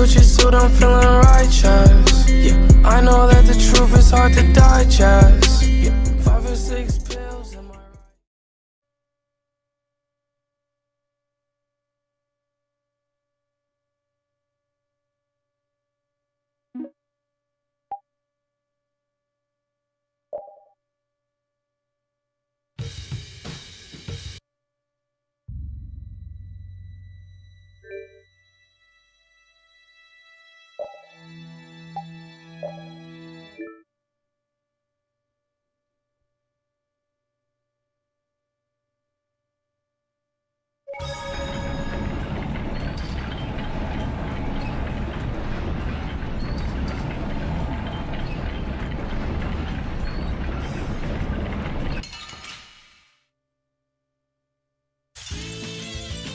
Gucci suit, I'm feeling righteous. Yeah, I know that the truth is hard to digest. Yeah, 5 or 6 pills in my right.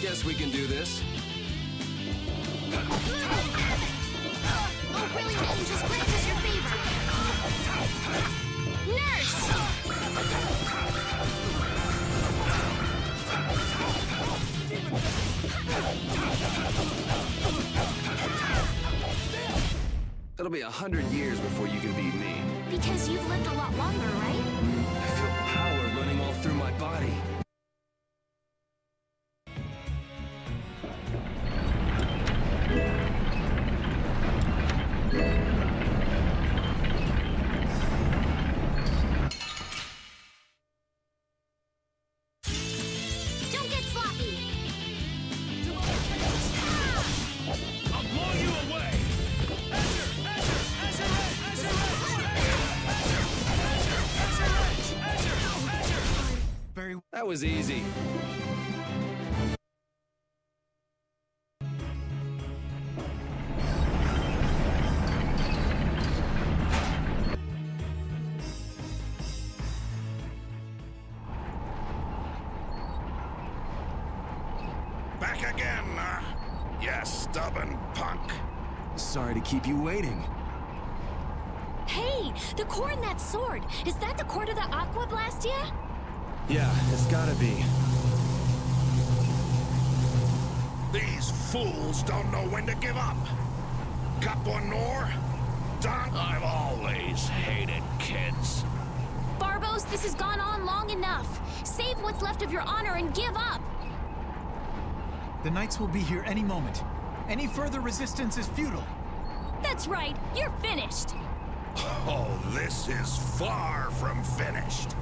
Guess we can do this. Oh, really, Just grant us your favor. Nurse! It'll be 100 years before you can beat me. Because you've lived a lot longer, right? I feel power running all through my body. Don't get sloppy! I'll blow you away! That was easy. Back again, you stubborn punk. Sorry to keep you waiting. Hey, the core in that sword. Is that the core to the Aqua Blastia? Yeah, it's gotta be. These fools don't know when to give up. Got one more? Done? I've always hated kids. Barbos, this has gone on long enough. Save what's left of your honor and give up. The Knights will be here any moment. Any further resistance is futile. That's right, you're finished. Oh, this is far from finished.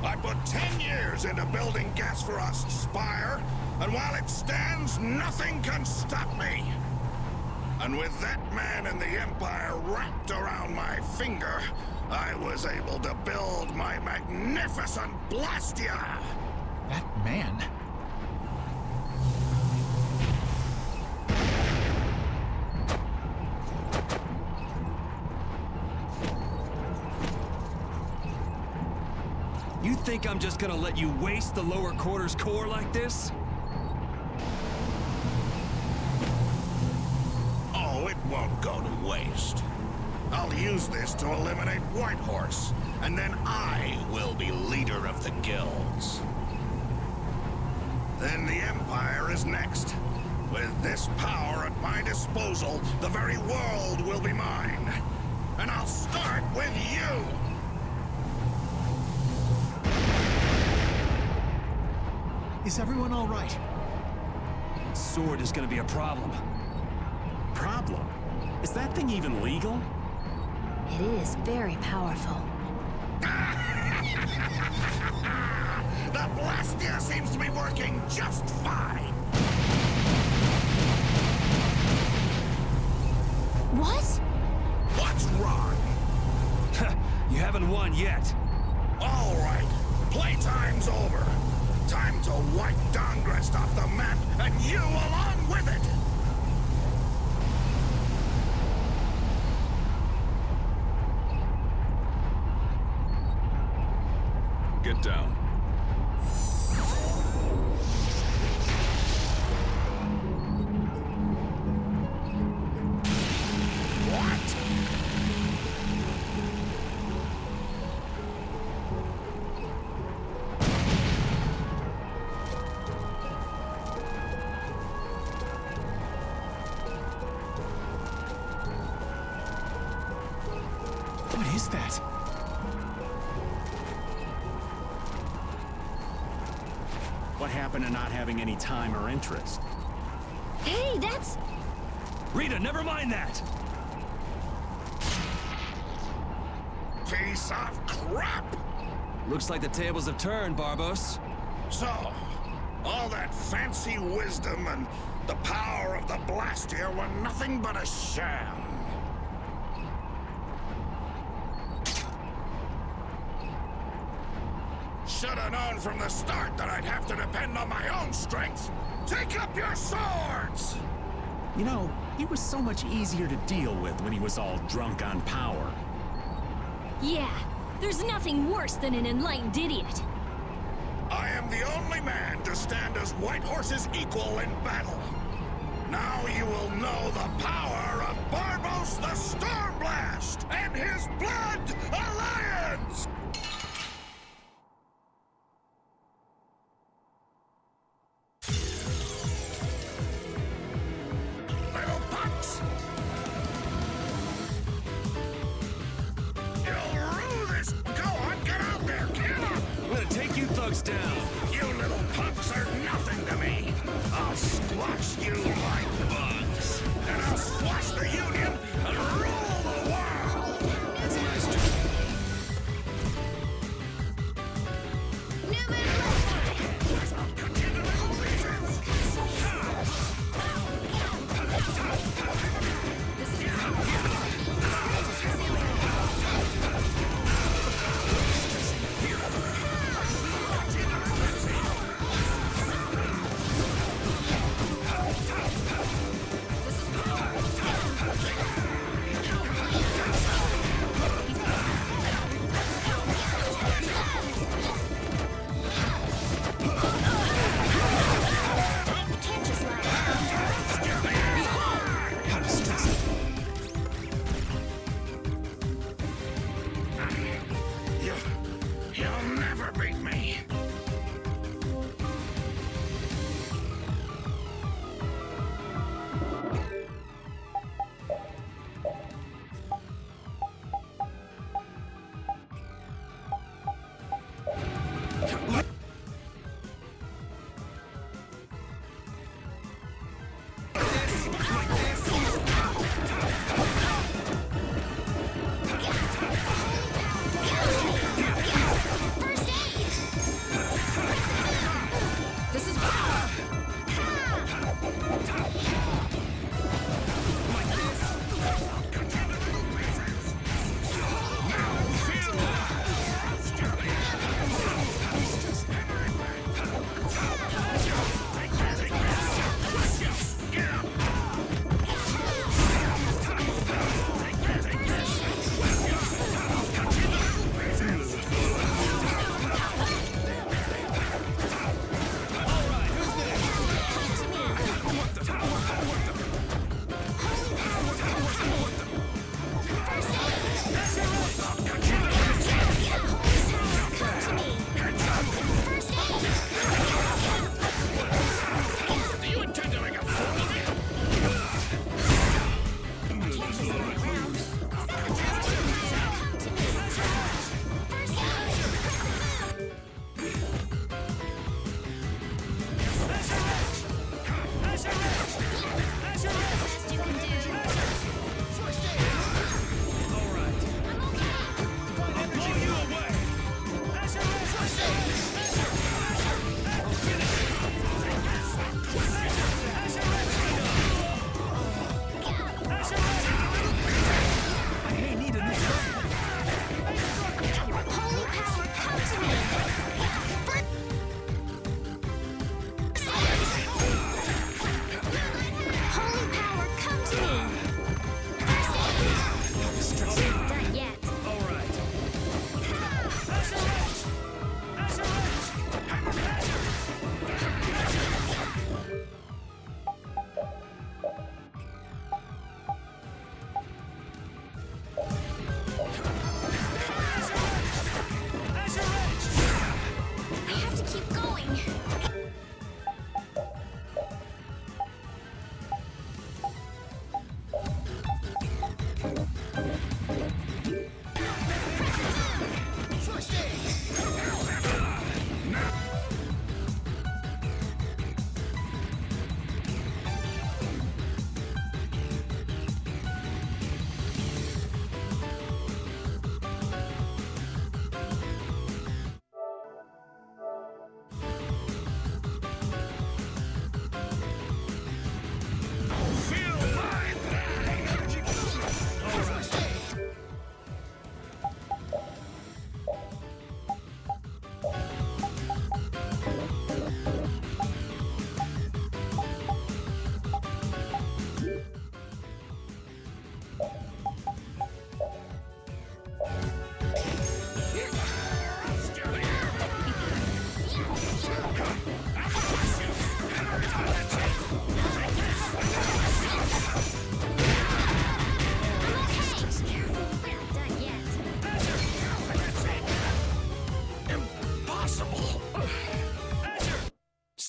I put 10 years into building gas for us Spire, and while it stands, nothing can stop me. And with that man in the Empire wrapped around my finger, I was able to build my magnificent Blastia. That man? You think I'm just gonna let you waste the lower quarters core like this? Oh, it won't go to waste. I'll use this to eliminate Whitehorse, and then I will be leader of the guilds. Then the Empire is next. With this power at my disposal, the very world will be mine. And I'll start with you! Is everyone all right? That sword is gonna be a problem. Problem? Is that thing even legal? It is very powerful. The Blastia seems to be working just fine. What? What's wrong? You haven't won yet. All right, playtime's over. Time to wipe Dongrest off the map, and you along with it! Get down. What? happen to not having any time or interest. Hey, that's... Rita, never mind that! Piece of crap! Looks like the tables have turned, Barbos. So, all that fancy wisdom and the power of the Blastier were nothing but a sham. Should have known from the start that I'd have to depend on my own strength. Take up your swords! You know, he was so much easier to deal with when he was all drunk on power. Yeah, there's nothing worse than an enlightened idiot. I am the only man to stand as White Horse's equal in battle. Now you will know the power of Barbos the Stormblast and his Blood Alliance! Little punks! You'll rule this! Go on, get out there, get up! I'm gonna take you thugs down. You little punks are nothing to me! I'll squash you like bugs! And I'll squash the Union and rule the world! I'll cut you into little pieces! Can't just You'll never beat me! First aid!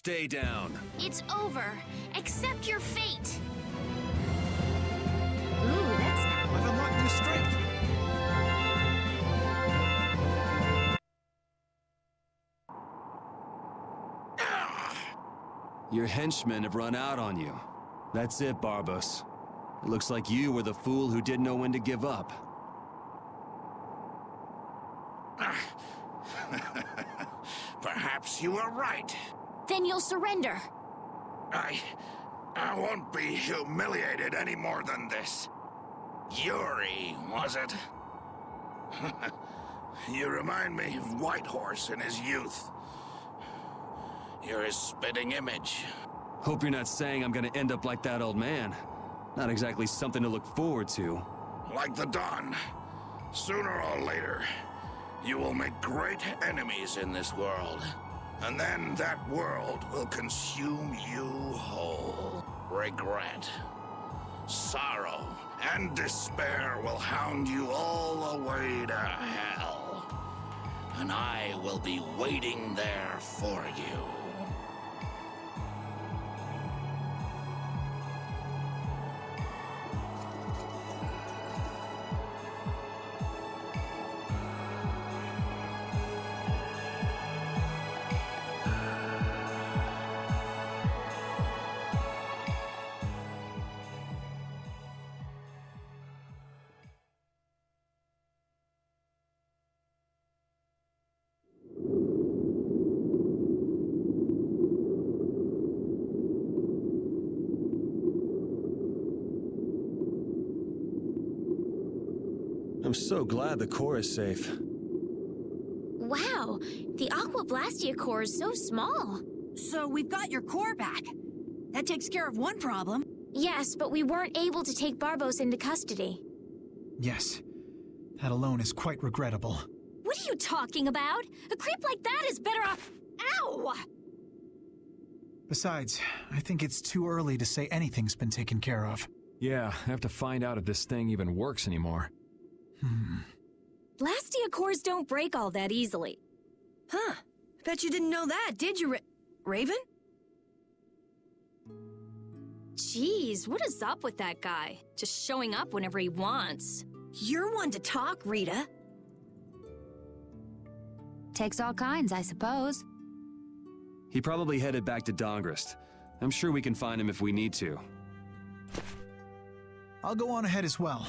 stay down. It's over. Accept your fate. Ooh, that's... I've unlocked new strength. Your henchmen have run out on you. That's it, Barbos. It looks like you were the fool who didn't know when to give up. Perhaps you were right. Then you'll surrender. I won't be humiliated any more than this. Yuri, was it? You remind me of Whitehorse in his youth. You're his spitting image. Hope you're not saying I'm gonna end up like that old man. Not exactly something to look forward to. Like the Don. Sooner or later, you will make great enemies in this world. And then that world will consume you whole. Regret, sorrow, and despair will hound you all the way to hell. And I will be waiting there for you. I'm so glad the core is safe. Wow, the Aqua Blastia core is so small. So we've got your core back. That takes care of one problem. Yes, but we weren't able to take Barbos into custody. Yes. That alone is quite regrettable. What are you talking about? A creep like that is better off... Ow! Besides, I think it's too early to say anything's been taken care of. Yeah, I have to find out if this thing even works anymore. Blastia cores don't break all that easily. Huh. Bet you didn't know that, did you, Raven? Jeez, what is up with that guy? Just showing up whenever he wants. You're one to talk, Rita. Takes all kinds, I suppose. He probably headed back to Dongrist. I'm sure we can find him if we need to. I'll go on ahead as well.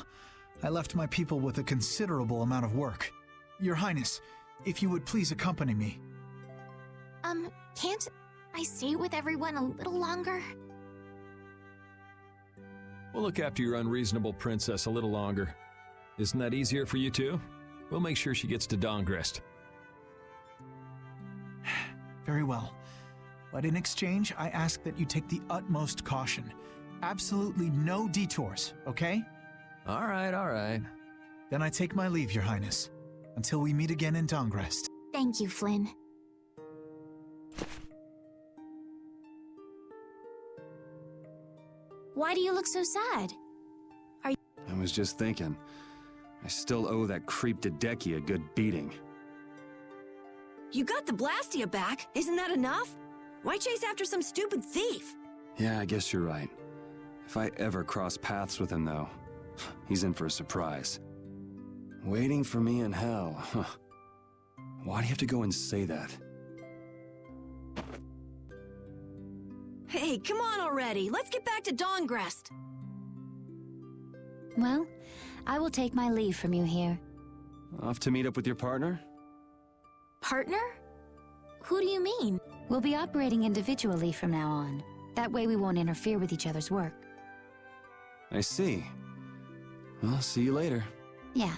I left my people with a considerable amount of work. Your Highness, if you would please accompany me. Can't I stay with everyone a little longer? We'll look after your unreasonable princess a little longer. Isn't that easier for you too? We'll make sure she gets to Dongrist. Very well. But in exchange, I ask that you take the utmost caution. Absolutely no detours, okay? All right. Then I take my leave, Your Highness. Until we meet again in Dongrest. Thank you, Flynn. Why do you look so sad? I was just thinking. I still owe that creep Hideki a good beating. You got the Blastia back. Isn't that enough? Why chase after some stupid thief? Yeah, I guess you're right. If I ever cross paths with him, though, he's in for a surprise. Waiting for me in hell, huh? Why do you have to go and say that? Hey, come on already. Let's get back to Dongrest. Well, I will take my leave from you here. Off to meet up with your partner? Partner? Who do you mean? We'll be operating individually from now on. That way we won't interfere with each other's work. I see. Well, see you later. Yeah.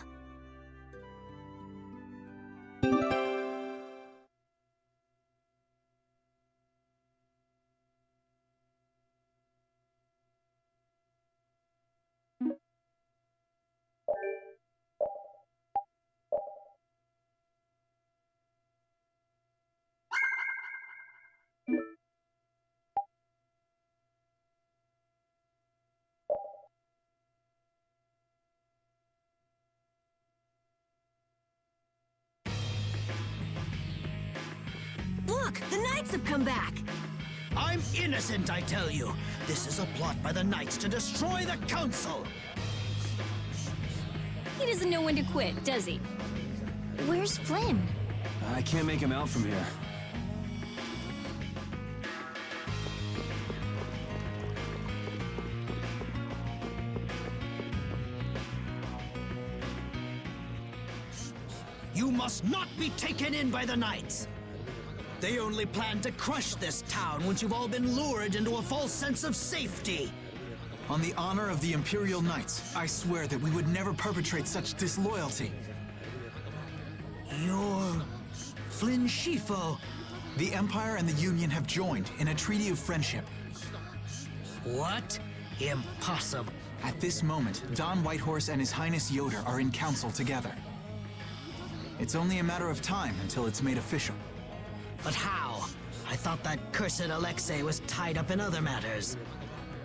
Look, the Knights have come back. I'm innocent, I tell you. This is a plot by the Knights to destroy the Council. He doesn't know when to quit, does he? Where's Flynn? I can't make him out from here. You must not be taken in by the Knights. They only plan to crush this town once you've all been lured into a false sense of safety. On the honor of the Imperial Knights, I swear that we would never perpetrate such disloyalty. You're Flynn Shifo. The Empire and the Union have joined in a treaty of friendship. What? Impossible. At this moment, Don Whitehorse and His Highness Yoder are in council together. It's only a matter of time until it's made official. But how? I thought that cursed Alexei was tied up in other matters.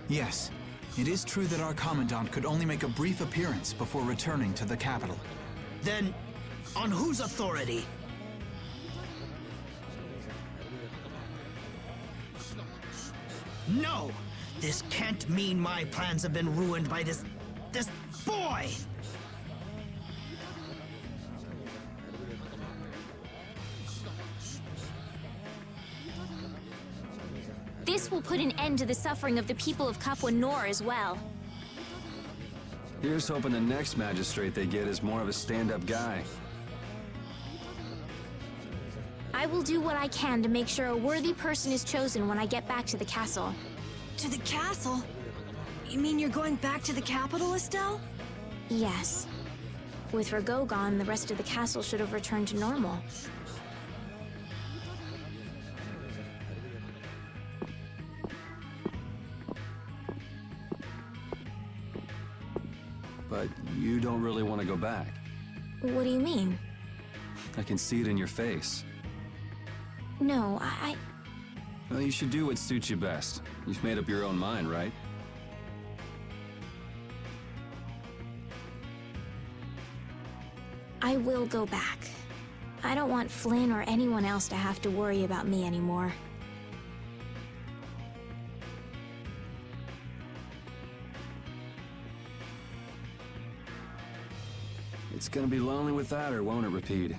Yes, it is true that our Commandant could only make a brief appearance before returning to the capital. Then, on whose authority? No! This can't mean my plans have been ruined by this boy! This will put an end to the suffering of the people of Capua Nor as well. Here's hoping the next magistrate they get is more of a stand-up guy. I will do what I can to make sure a worthy person is chosen when I get back to the castle. To the castle? You mean you're going back to the capital, Estelle? Yes. With Rago gone, the rest of the castle should have returned to normal. But you don't really want to go back. What do you mean? I can see it in your face. No, Well, you should do what suits you best. You've made up your own mind, right? I will go back. I don't want Flynn or anyone else to have to worry about me anymore. It's gonna be lonely without her, won't it, Repeat?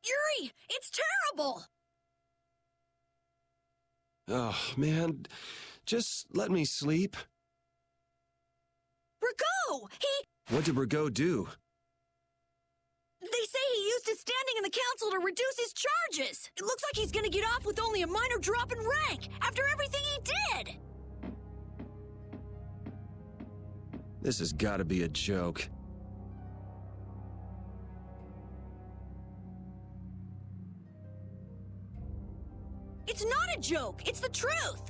Yuri, it's terrible! Oh, man. Just let me sleep. Rigaud! What did Rigaud do? They say he used his standing in the council to reduce his charges! It looks like he's gonna get off with only a minor drop in rank, after everything he did! This has got to be a joke. It's not a joke! It's the truth!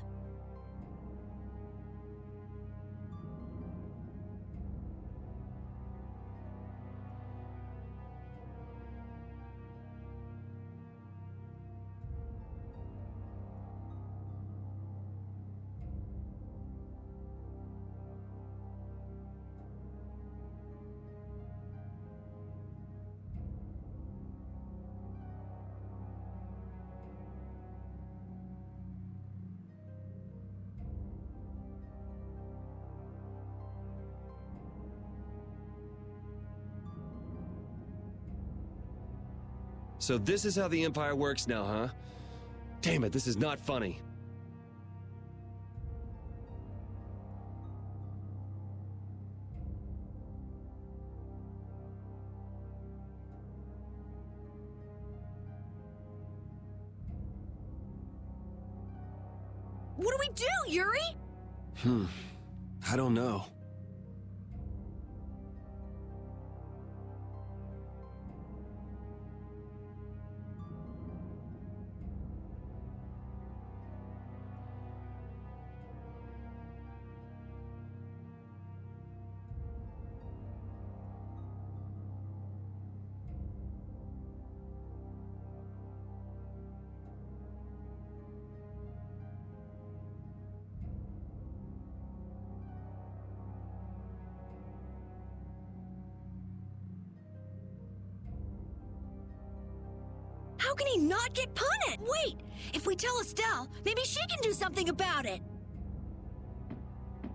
So this is how the Empire works now, huh? Damn it, this is not funny. What do we do, Yuri? I don't know. How can he not get punted? Wait, if we tell Estelle, maybe she can do something about it.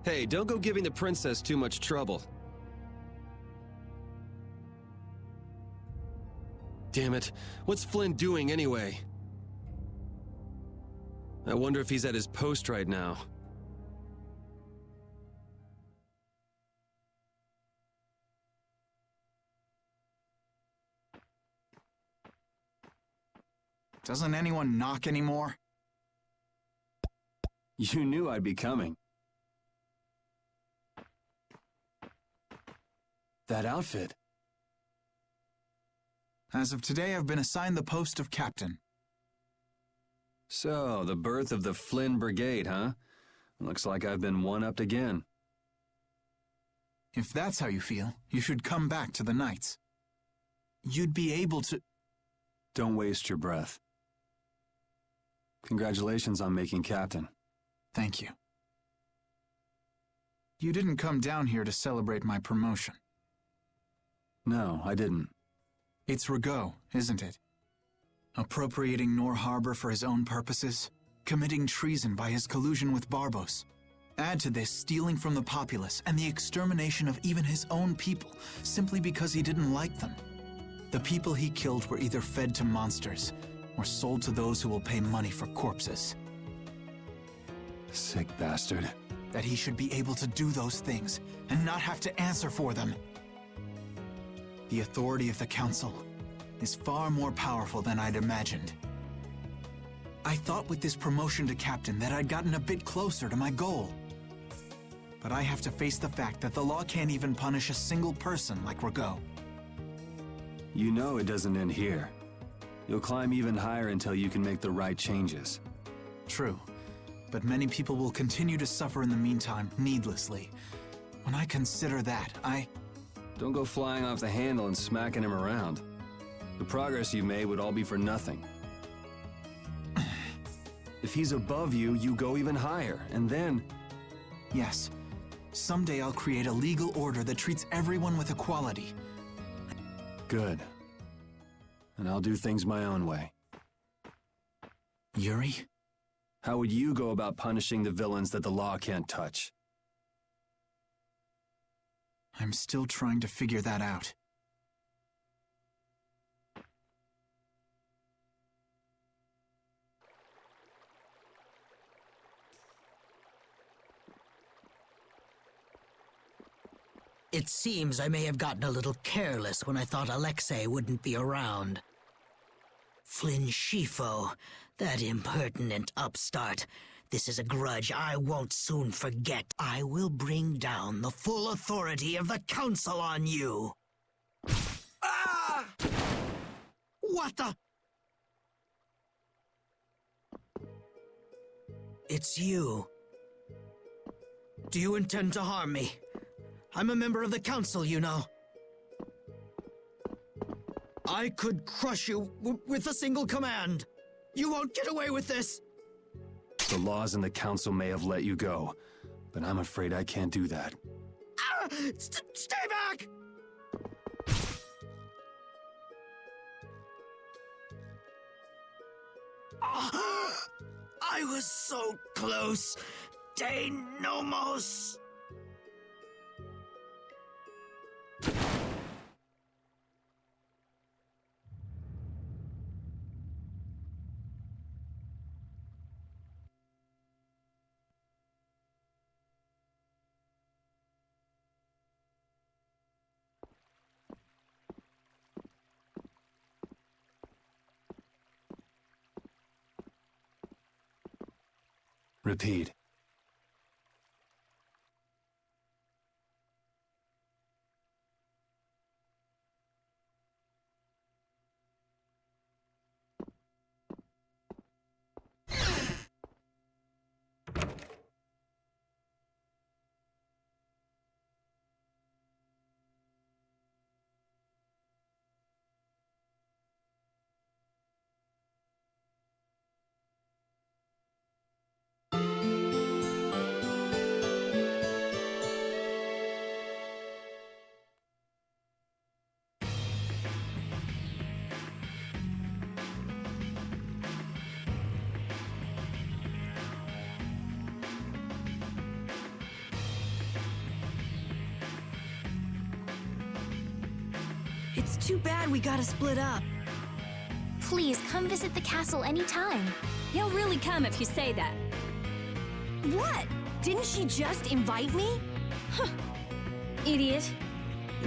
Hey, don't go giving the princess too much trouble. Damn it, what's Flynn doing anyway? I wonder if he's at his post right now. Doesn't anyone knock anymore? You knew I'd be coming. That outfit. As of today, I've been assigned the post of captain. So, the birth of the Flynn Brigade, huh? Looks like I've been one-upped again. If that's how you feel, you should come back to the Knights. You'd be able to... Don't waste your breath. Congratulations on making captain. Thank you. You didn't come down here to celebrate my promotion. No, I didn't. It's Rigaud, isn't it? Appropriating Nor Harbor for his own purposes, committing treason by his collusion with Barbos. Add to this stealing from the populace and the extermination of even his own people, simply because he didn't like them. The people he killed were either fed to monsters or sold to those who will pay money for corpses. Sick bastard. That he should be able to do those things and not have to answer for them. The authority of the Council is far more powerful than I'd imagined. I thought with this promotion to captain that I'd gotten a bit closer to my goal. But I have to face the fact that the law can't even punish a single person like Rago. You know it doesn't end here. You'll climb even higher until you can make the right changes. True, but many people will continue to suffer in the meantime, needlessly. When I consider that, Don't go flying off the handle and smacking him around. The progress you made would all be for nothing. If he's above you, you go even higher, and then... Yes. Someday I'll create a legal order that treats everyone with equality. Good. And I'll do things my own way. Yuri? How would you go about punishing the villains that the law can't touch? I'm still trying to figure that out. It seems I may have gotten a little careless when I thought Alexei wouldn't be around. Flynn Schifo, that impertinent upstart. This is a grudge I won't soon forget. I will bring down the full authority of the Council on you. Ah! What the? It's you. Do you intend to harm me? I'm a member of the Council, you know. I could crush you with a single command. You won't get away with this. The laws and the Council may have let you go, but I'm afraid I can't do that. Ah! Stay back! Ah! I was so close. De Nomos. Repeat. It's too bad we gotta split up. Please come visit the castle anytime. He'll really come if you say that. What? Didn't she just invite me? Huh. Idiot.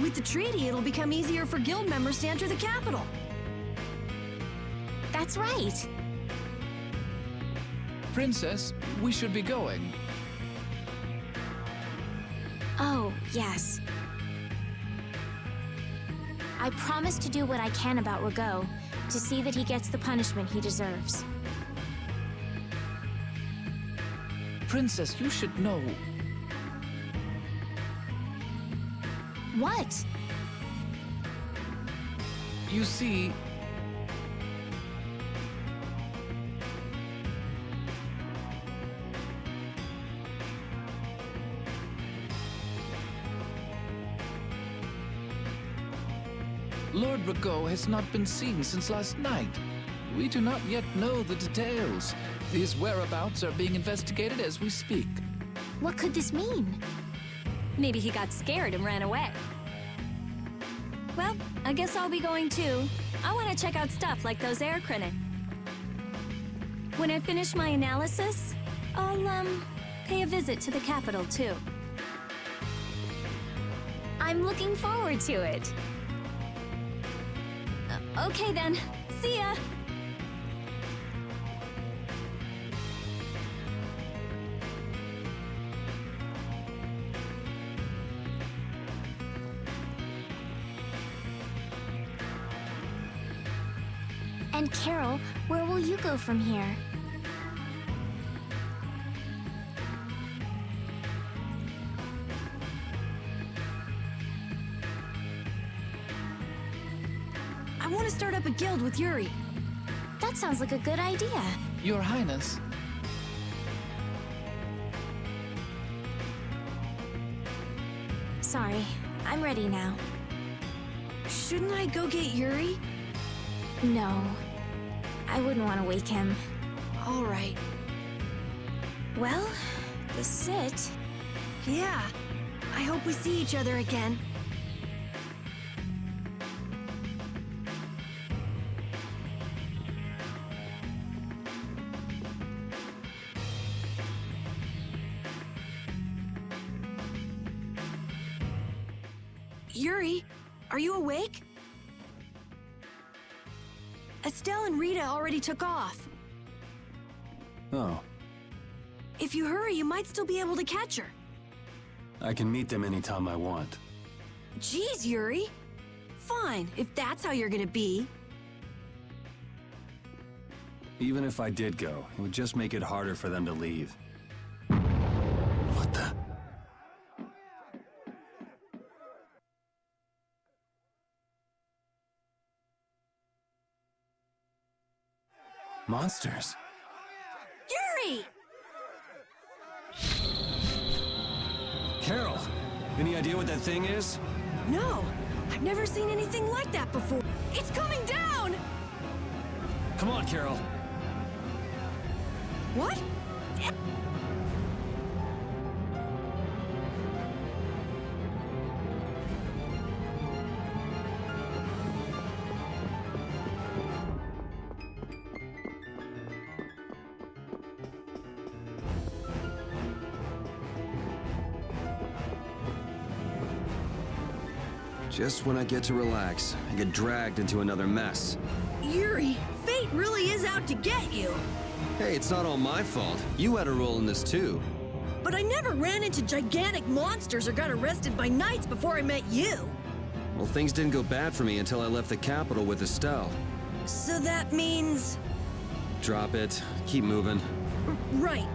With the treaty, it'll become easier for guild members to enter the capital. That's right. Princess, we should be going. Oh, yes. I promise to do what I can about Rago, to see that he gets the punishment he deserves. Princess, you should know. What? You see... Lord Rago has not been seen since last night. We do not yet know the details. His whereabouts are being investigated as we speak. What could this mean? Maybe he got scared and ran away. Well, I guess I'll be going too. I want to check out stuff like those air critics. When I finish my analysis, I'll, pay a visit to the capital too. I'm looking forward to it. Okay then. See ya! And Carol, where will you go from here? I want to start up a guild with Yuri. That sounds like a good idea. Your Highness. Sorry, I'm ready now. Shouldn't I go get Yuri? No, I wouldn't want to wake him. All right. Well, this is it. Yeah. I hope we see each other again. Yuri, are you awake? Estelle and Rita already took off. Oh, If you hurry, you might still be able to catch her. I can meet them anytime I want. Jeez, Yuri. Fine, if that's how you're gonna be. Even if I did go, it would just make it harder for them to leave. What the? Monsters. Yuri! Carol, any idea what that thing is? No, I've never seen anything like that before. It's coming down! Come on, Carol. What? Just when I get to relax, I get dragged into another mess. Yuri, fate really is out to get you. Hey, it's not all my fault. You had a role in this too. But I never ran into gigantic monsters or got arrested by knights before I met you. Well, things didn't go bad for me until I left the capital with Estelle. So that means... Drop it. Keep moving. Right.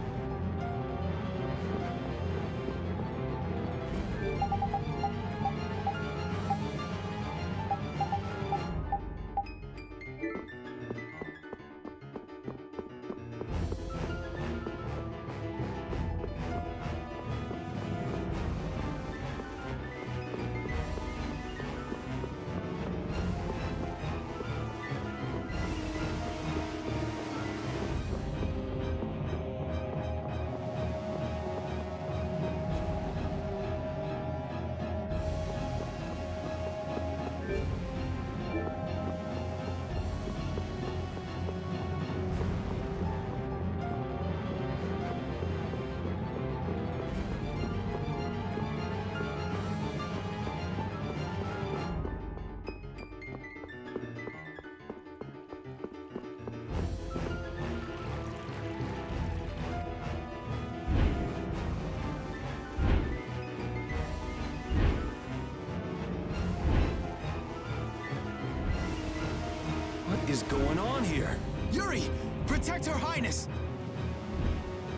What is going on here? Yuri! Protect Her Highness!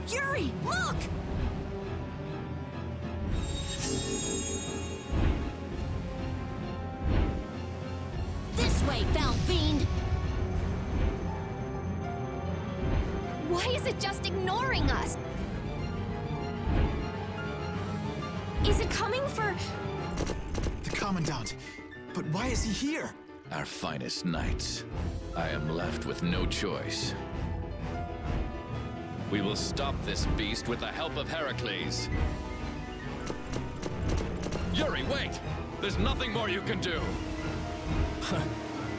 Yuri, look! This way, foul fiend! Why is it just ignoring us? Is it coming for... The Commandant. But why is he here? Our finest knights. I am left with no choice. We will stop this beast with the help of Heracles. Yuri, wait! There's nothing more you can do.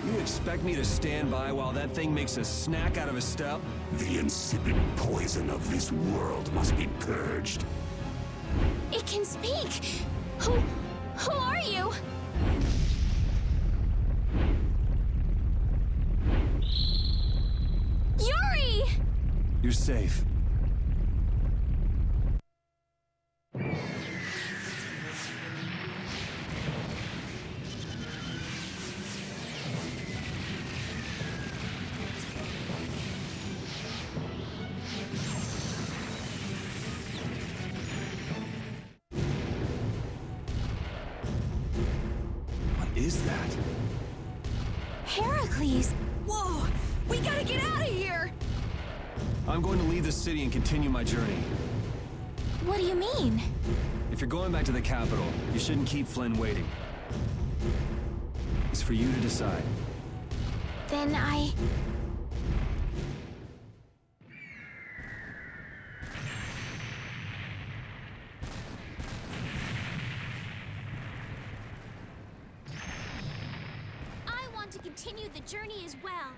You expect me to stand by while that thing makes a snack out of a stub? The insipid poison of this world must be purged. It can speak! Who are you? Yuri! You're safe. What is that? Heracles! Whoa! We gotta get out of here! I'm going to leave the city and continue my journey. What do you mean? If you're going back to the capital, you shouldn't keep Flynn waiting. It's for you to decide. Then I want to continue the journey as well.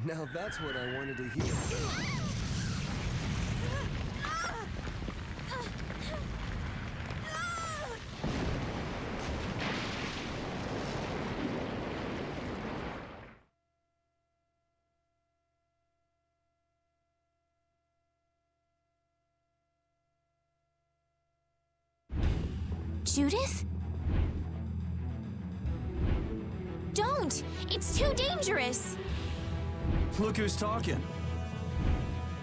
Now that's what I wanted to hear. Judith? Don't! It's too dangerous! Look who's talking.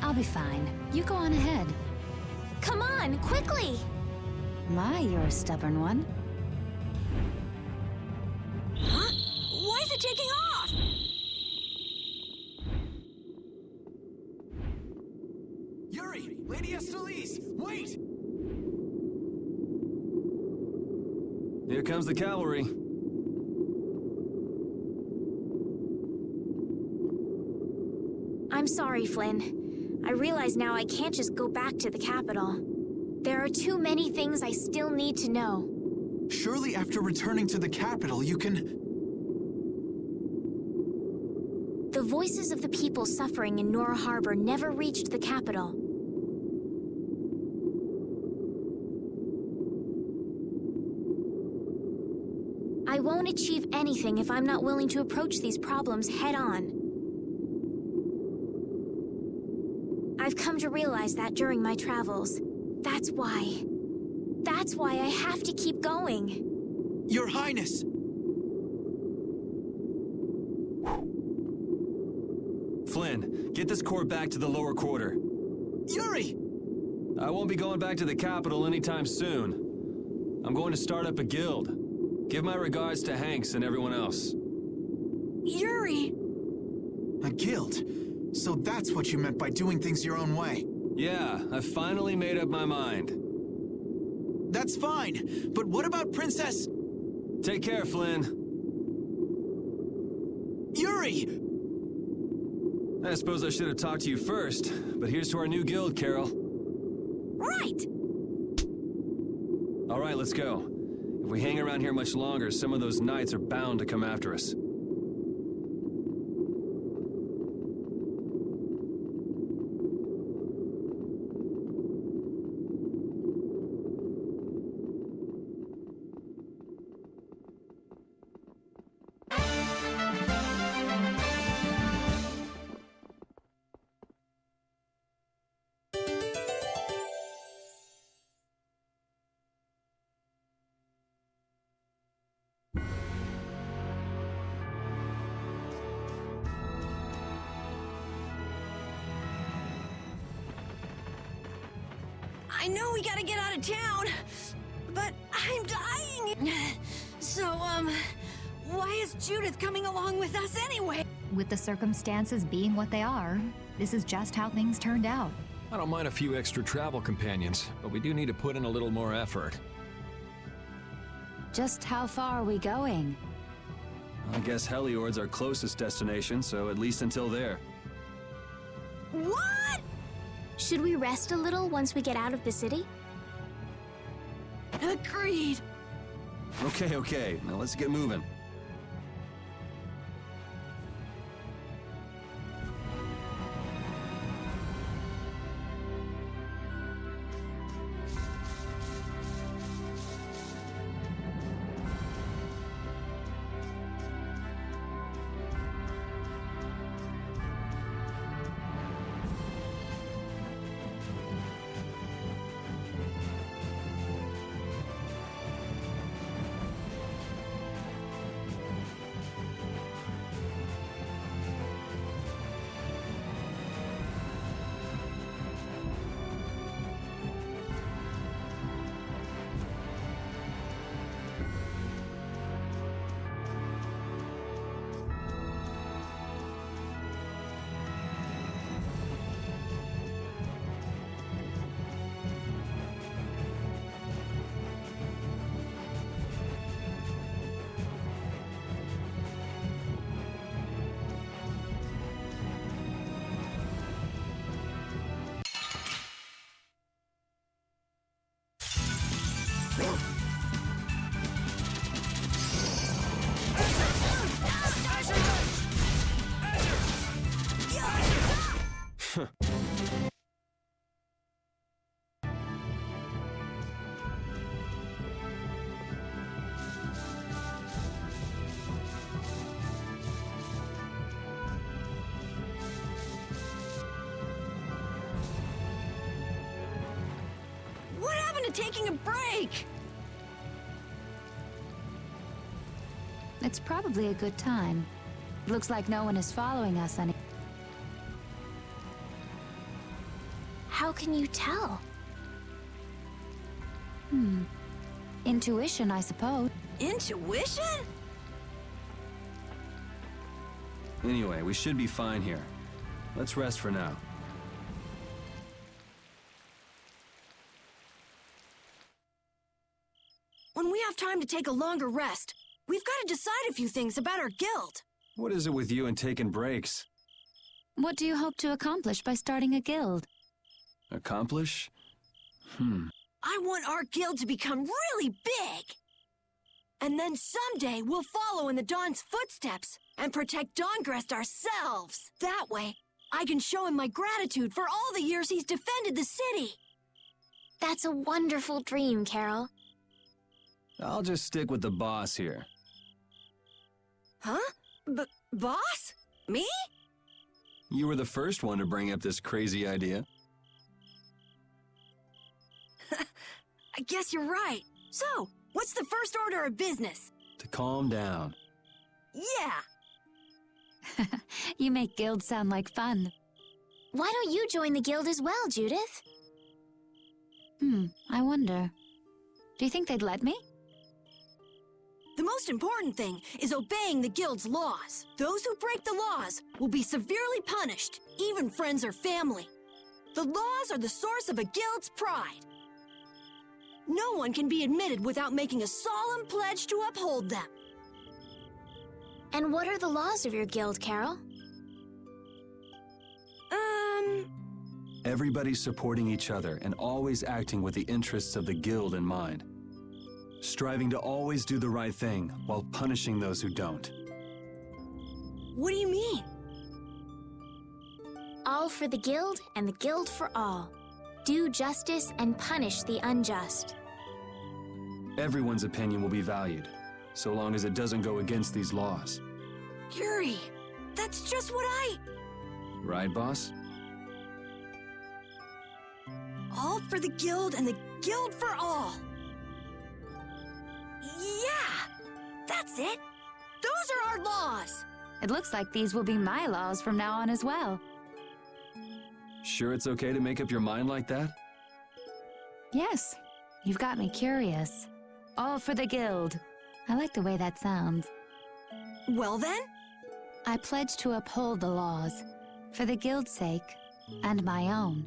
I'll be fine. You go on ahead. Come on, quickly! My, you're a stubborn one. Huh? Why is it taking off? Yuri! Lady Estelize! Wait! Here comes the cavalry. I'm sorry, Flynn. I realize now I can't just go back to the capital. There are too many things I still need to know. Surely after returning to the capital, you can... The voices of the people suffering in Nora Harbor never reached the capital. I won't achieve anything if I'm not willing to approach these problems head-on. I've come to realize that during my travels. That's why I have to keep going. Your Highness! Flynn, get this core back to the lower quarter. Yuri! I won't be going back to the capital anytime soon. I'm going to start up a guild. Give my regards to Hanks and everyone else. Yuri! A guild? So that's what you meant by doing things your own way. Yeah, I finally made up my mind. That's fine, but what about Princess... Take care, Flynn. Yuri! I suppose I should have talked to you first, but here's to our new guild, Carol. Right! All right, let's go. If we hang around here much longer, some of those knights are bound to come after us. I know we gotta get out of town, but I'm dying. So, why is Judith coming along with us anyway? With the circumstances being what they are, this is just how things turned out. I don't mind a few extra travel companions, but we do need to put in a little more effort. Just how far are we going? I guess Heliord's our closest destination, so at least until there. What? Should we rest a little once we get out of the city? Agreed. Okay, now let's get moving. What happened to taking a break? It's probably a good time. Looks like no one is following us any. How can you tell? Intuition, I suppose. Intuition? Anyway, we should be fine here. Let's rest for now. When we have time to take a longer rest, we've got to decide a few things about our guild. What is it with you and taking breaks? What do you hope to accomplish by starting a guild? Accomplish? I want our guild to become really big. And then someday we'll follow in the Dawn's footsteps and protect Dawngrest ourselves. That way, I can show him my gratitude for all the years he's defended the city. That's a wonderful dream, Carol. I'll just stick with the boss here. Huh? Boss? Me? You were the first one to bring up this crazy idea. I guess you're right. So, what's the first order of business? To calm down. Yeah. You make guilds sound like fun. Why don't you join the guild as well, Judith? I wonder. Do you think they'd let me? The most important thing is obeying the guild's laws. Those who break the laws will be severely punished, even friends or family. The laws are the source of a guild's pride. No one can be admitted without making a solemn pledge to uphold them. And what are the laws of your guild, Carol? Everybody supporting each other and always acting with the interests of the guild in mind. Striving to always do the right thing while punishing those who don't. What do you mean? All for the guild and the guild for all. Do justice and punish the unjust. Everyone's opinion will be valued, so long as it doesn't go against these laws. Yuri, that's just what Right, boss? All for the guild and the guild for all. Yeah, that's it. Those are our laws. It looks like these will be my laws from now on as well. Sure it's okay to make up your mind like that? Yes, you've got me curious. All for the guild. I like the way that sounds. Well then? I pledge to uphold the laws, for the guild's sake, and my own.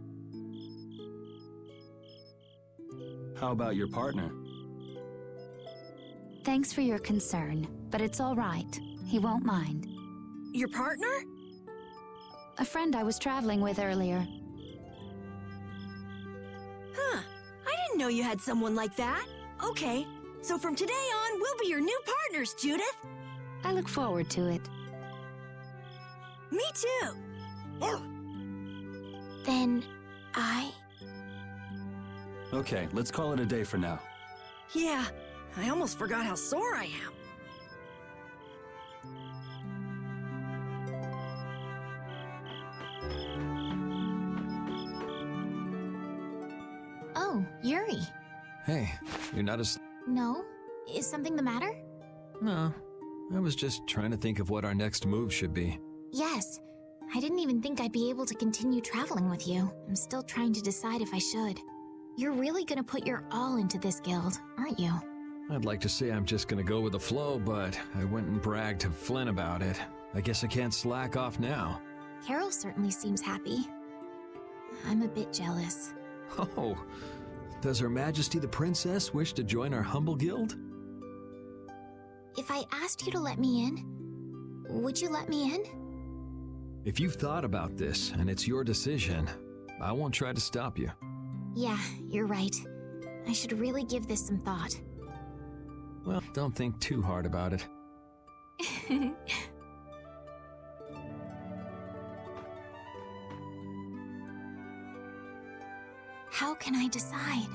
How about your partner? Thanks for your concern, but it's all right. He won't mind. Your partner? a friend I was traveling with earlier. Huh. I didn't know you had someone like that. Okay, so from today on, we'll be your new partners, Judith. I look forward to it. Me too. Then I... Okay, let's call it a day for now. Yeah, I almost forgot how sore I am. Oh, Yuri. Hey, you're not as... No? Is something the matter? No, I was just trying to think of what our next move should be. Yes. I didn't even think I'd be able to continue traveling with you. I'm still trying to decide if I should. You're really gonna put your all into this guild, aren't you? I'd like to say I'm just gonna go with the flow, but I went and bragged to Flynn about it. I guess I can't slack off now. Carol certainly seems happy. I'm a bit jealous. Oh, does Her Majesty the Princess wish to join our humble guild? If I asked you to let me in, would you let me in? If you've thought about this and it's your decision, I won't try to stop you. Yeah, you're right. I should really give this some thought. Well, don't think too hard about it. How can I decide?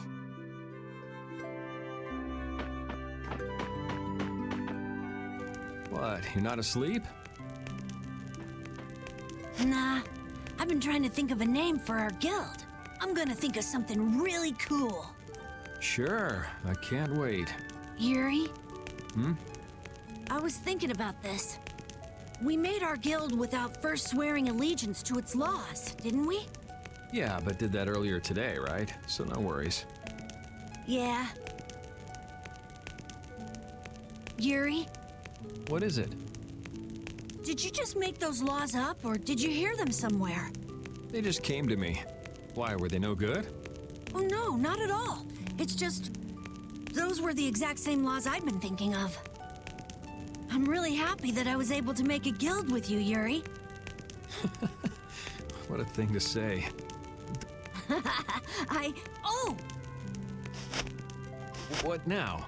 What, you're not asleep? Nah, I've been trying to think of a name for our guild. I'm gonna think of something really cool. Sure, I can't wait. Yuri? Hmm? I was thinking about this. We made our guild without first swearing allegiance to its laws, didn't we? Yeah, but did that earlier today, right? So no worries. Yeah. Yuri? What is it? Did you just make those laws up, or did you hear them somewhere? They just came to me. Why, were they no good? Oh no, not at all. It's just... those were the exact same laws I'd been thinking of. I'm really happy that I was able to make a guild with you, Yuri. What a thing to say. Oh! What now?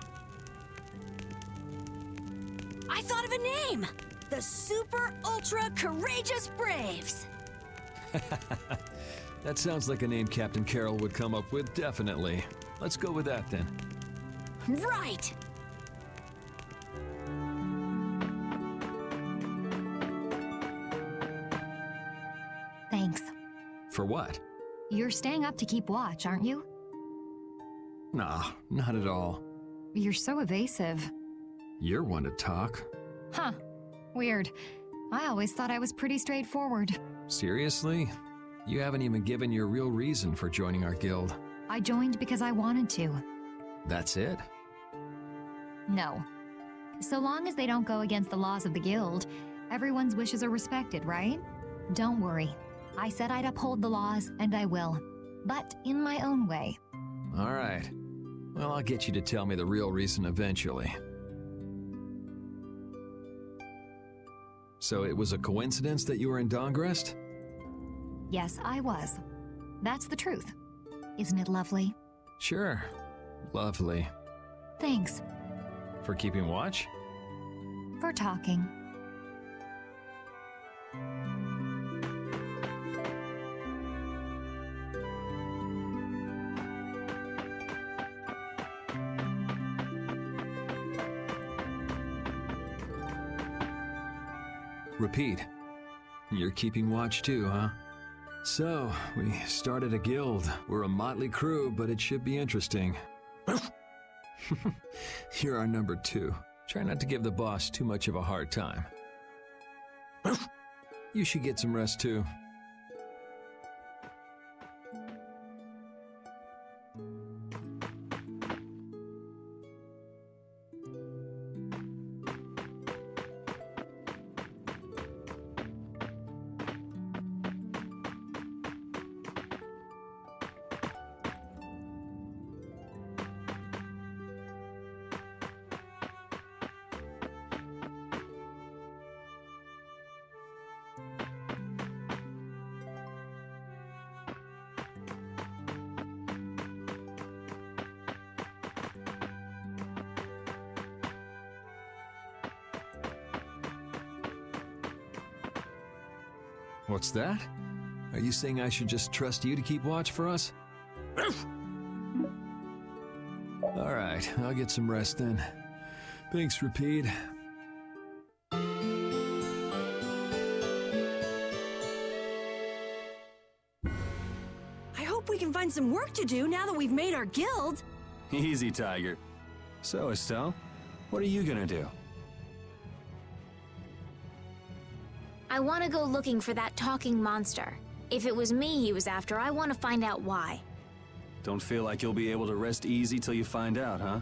I thought of a name! The Super Ultra Courageous Braves! That sounds like a name Captain Carroll would come up with, definitely. Let's go with that then. Right! Thanks. For what? You're staying up to keep watch, aren't you? Nah, not at all. You're so evasive. You're one to talk. Huh. Weird. I always thought I was pretty straightforward. Seriously? You haven't even given your real reason for joining our guild. I joined because I wanted to. That's it? No. So long as they don't go against the laws of the guild, everyone's wishes are respected, right? Don't worry. I said I'd uphold the laws, and I will. But in my own way. All right. Well, I'll get you to tell me the real reason eventually. So it was a coincidence that you were in Dongrest? Yes, I was. That's the truth. Isn't it lovely? Sure. Lovely. Thanks. For keeping watch? For talking. Repeat. You're keeping watch too, huh? So, we started a guild. We're a motley crew, but it should be interesting. You're our number 2. Try not to give the boss too much of a hard time. You should get some rest too. What's that? Are you saying I should just trust you to keep watch for us? All right, I'll get some rest then. Thanks, Repeat. I hope we can find some work to do now that we've made our guild. Easy, Tiger. So, Estelle, what are you gonna do? I want to go looking for that talking monster. If it was me he was after, I want to find out why. Don't feel like you'll be able to rest easy till you find out, huh?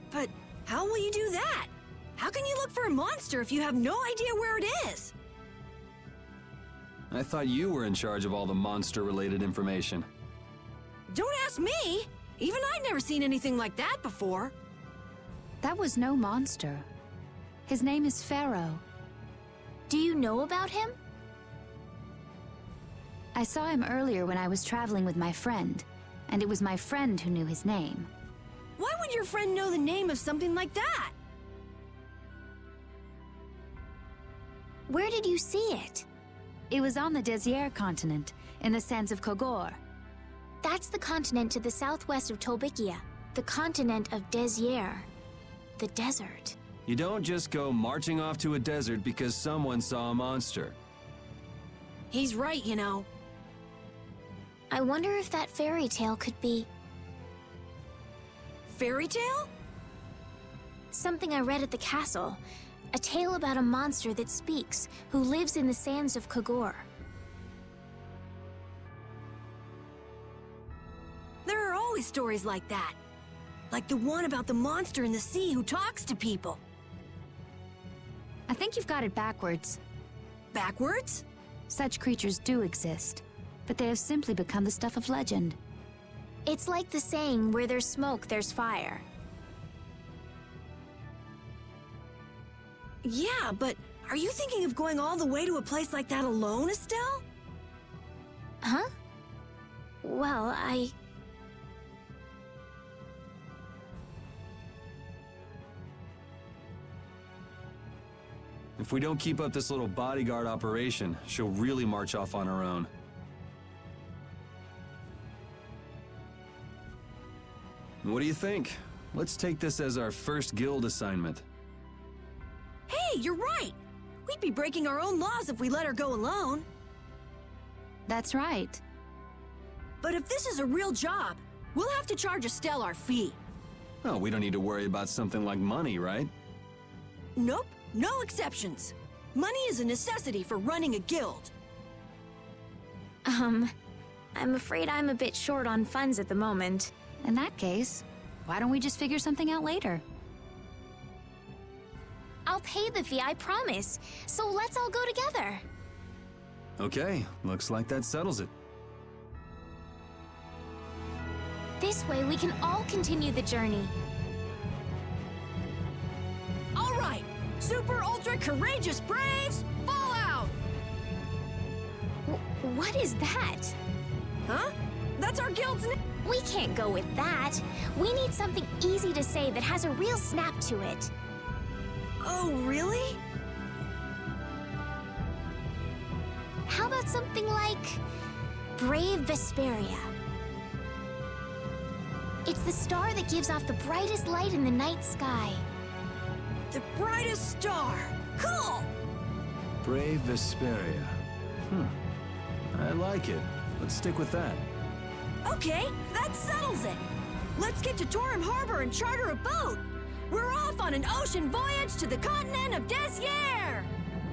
But how will you do that? How can you look for a monster if you have no idea where it is? I thought you were in charge of all the monster-related information. Don't ask me! Even I'd never seen anything like that before. That was no monster. His name is Pharaoh. Do you know about him? I saw him earlier when I was traveling with my friend, and it was my friend who knew his name. Why would your friend know the name of something like that? Where did you see it? It was on the Desier continent, in the sands of Kogor. That's the continent to the southwest of Tolbikia, the continent of Desier, the desert. You don't just go marching off to a desert because someone saw a monster. He's right, you know. I wonder if that fairy tale could be... Fairy tale? Something I read at the castle. A tale about a monster that speaks, who lives in the sands of Kogor. There are always stories like that. Like the one about the monster in the sea who talks to people. I think you've got it backwards. Backwards? Such creatures do exist, but they have simply become the stuff of legend. It's like the saying, where there's smoke, there's fire. Yeah, but are you thinking of going all the way to a place like that alone, Estelle? Huh? Well, If we don't keep up this little bodyguard operation, she'll really march off on her own. What do you think? Let's take this as our first guild assignment. Hey, you're right! We'd be breaking our own laws if we let her go alone. That's right. But if this is a real job, we'll have to charge Estelle our fee. Oh, we don't need to worry about something like money, right? Nope, no exceptions. Money is a necessity for running a guild. I'm afraid I'm a bit short on funds at the moment. In that case, why don't we just figure something out later? I'll pay the fee, I promise. So let's all go together. Okay, looks like that settles it. This way we can all continue the journey. All right, super ultra courageous braves, fall out! What is that? Huh? That's our guild's name. We can't go with that. We need something easy to say that has a real snap to it. Oh, really? How about something like Brave Vesperia? It's the star that gives off the brightest light in the night sky. The brightest star. Cool! Brave Vesperia. I like it. Let's stick with that. Okay, that settles it. Let's get to Torim Harbor and charter a boat. We're off on an ocean voyage to the continent of Desier!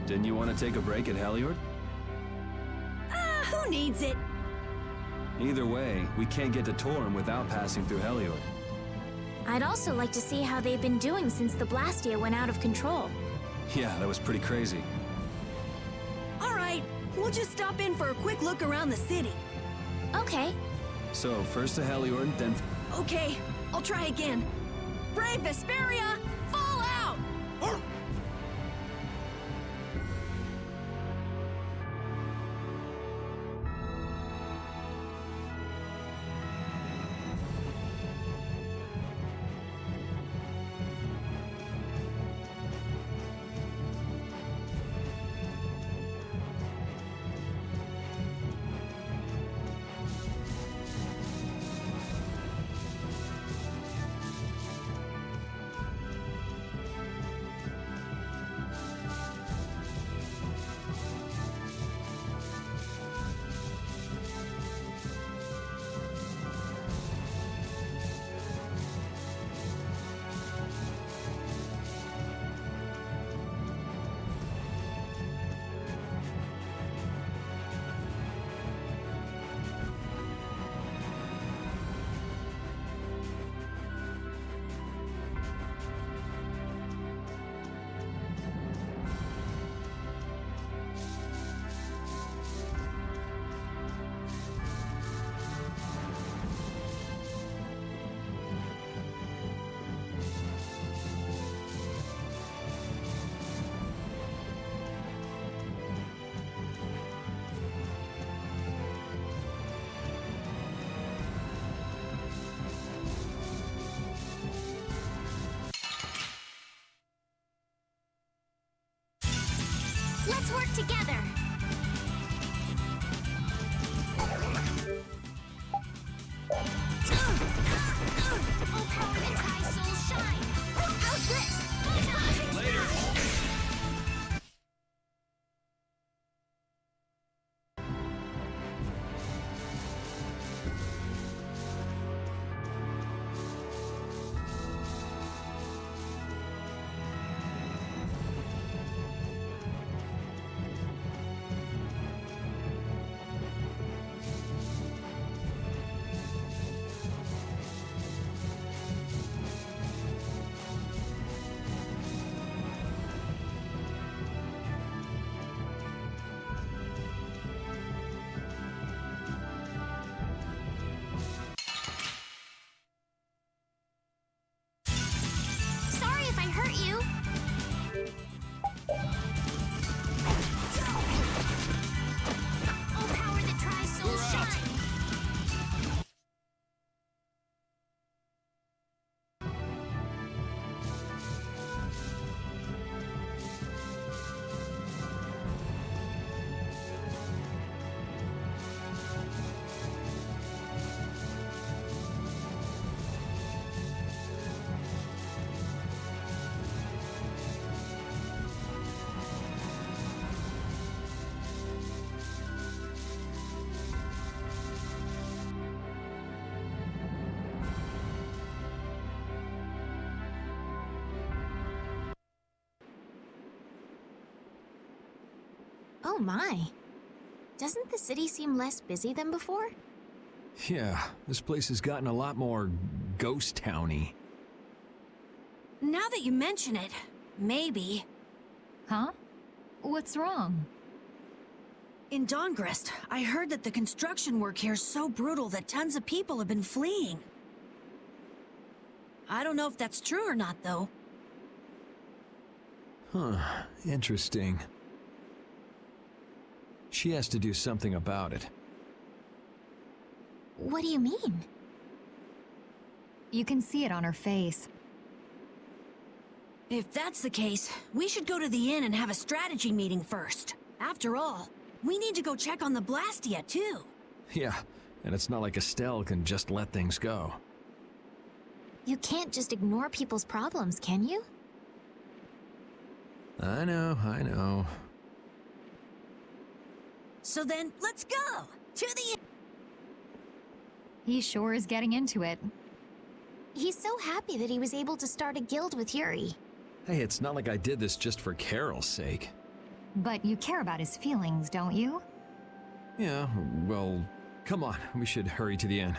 Didn't you want to take a break at Heliord? Who needs it? Either way, we can't get to Torim without passing through Heliord. I'd also like to see how they've been doing since the Blastia went out of control. Yeah, that was pretty crazy. All right, we'll just stop in for a quick look around the city. Okay. So, first to Heliord, then... Okay, I'll try again. Brave Vesperia, fall out! together. Oh, power that tries soul shine. How's this? Later. Sorry if I hurt you. Oh, power that tries soul shine. Oh my. Doesn't the city seem less busy than before? Yeah, this place has gotten a lot more ghost towny. Now that you mention it, maybe. Huh? What's wrong? In Dawngrest, I heard that the construction work here is so brutal that tons of people have been fleeing. I don't know if that's true or not, though. Huh, interesting. She has to do something about it. What do you mean? You can see it on her face. If that's the case, we should go to the inn and have a strategy meeting first. After all, we need to go check on the Blastia, too. Yeah, and it's not like Estelle can just let things go. You can't just ignore people's problems, can you? I know. So then, let's go! To the inn! He sure is getting into it. He's so happy that he was able to start a guild with Yuri. Hey, it's not like I did this just for Carol's sake. But you care about his feelings, don't you? Yeah, well, come on, we should hurry to the inn.